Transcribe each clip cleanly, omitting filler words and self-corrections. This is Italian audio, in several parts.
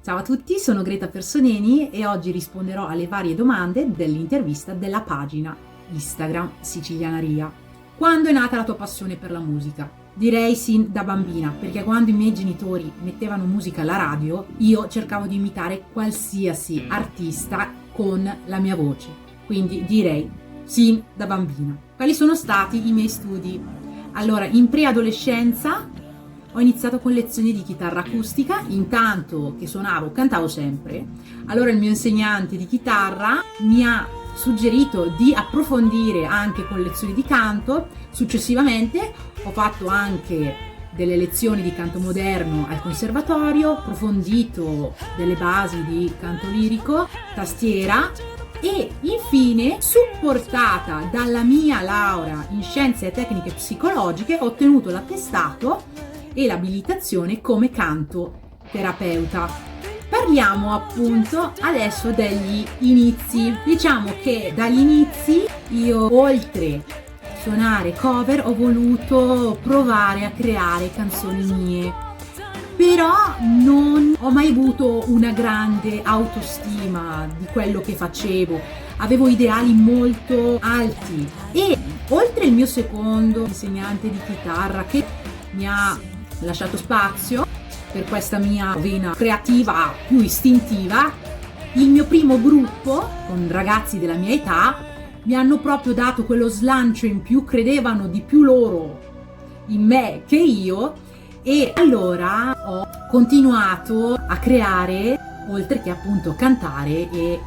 Ciao a tutti, sono Greta Personeni e oggi risponderò alle varie domande dell'intervista della pagina Instagram Sicilianaria. Quando è nata la tua passione per la musica? Direi sin da bambina, perché quando i miei genitori mettevano musica alla radio, io cercavo di imitare qualsiasi artista con la mia voce. Quindi direi sin da bambina. Quali sono stati i miei studi? Allora, in preadolescenza ho iniziato con lezioni di chitarra acustica, intanto che cantavo sempre. Allora il mio insegnante di chitarra mi ha suggerito di approfondire anche con lezioni di canto. Successivamente ho fatto anche delle lezioni di canto moderno al conservatorio, approfondito delle basi di canto lirico, tastiera e infine, supportata dalla mia laurea in scienze e tecniche psicologiche, ho ottenuto l'attestato e l'abilitazione come canto terapeuta. Parliamo appunto adesso degli inizi. Diciamo che dagli inizi io, oltre a suonare cover, ho voluto provare a creare canzoni mie, però non ho mai avuto una grande autostima di quello che facevo. Avevo ideali molto alti e oltre il mio secondo insegnante di chitarra, che mi ha lasciato spazio per questa mia vena creativa più istintiva, il mio primo gruppo con ragazzi della mia età mi hanno proprio dato quello slancio in più, credevano di più loro in me che io, e allora ho continuato a creare, oltre che appunto cantare e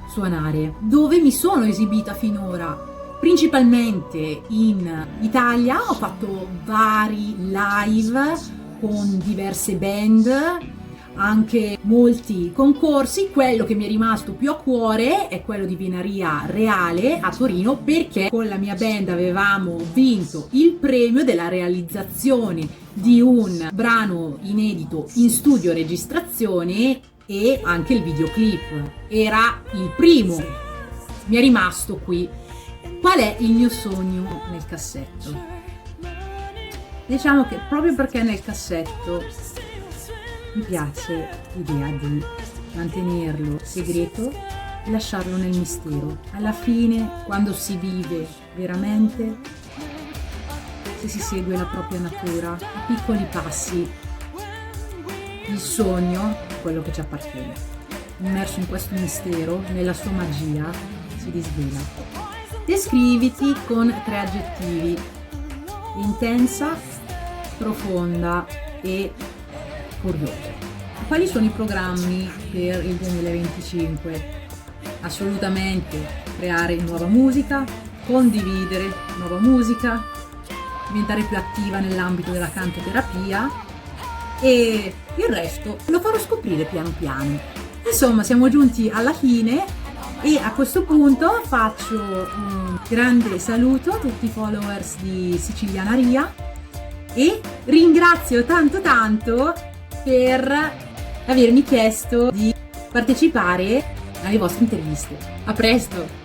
suonare. Dove mi sono esibita finora? Principalmente in Italia, ho fatto vari live con diverse band, anche molti concorsi. Quello che mi è rimasto più a cuore è quello di Venaria Reale a Torino, perché con la mia band avevamo vinto il premio della realizzazione di un brano inedito in studio registrazione e anche il videoclip. Era il primo, mi è rimasto qui. Qual è il mio sogno nel cassetto? Diciamo che proprio perché nel cassetto mi piace l'idea di mantenerlo segreto e lasciarlo nel mistero. Alla fine, quando si vive veramente, se si segue la propria natura, a piccoli passi, il sogno, quello che ci appartiene, immerso in questo mistero, nella sua magia, si disvela. Descriviti con 3 aggettivi: intensa, profonda e curiosa. Quali sono i programmi per il 2025? Assolutamente creare nuova musica, condividere nuova musica, diventare più attiva nell'ambito della cantoterapia, e il resto lo farò scoprire piano piano. Insomma, siamo giunti alla fine. E a questo punto faccio un grande saluto a tutti i followers di Sicilianaria e ringrazio tanto per avermi chiesto di partecipare alle vostre interviste. A presto!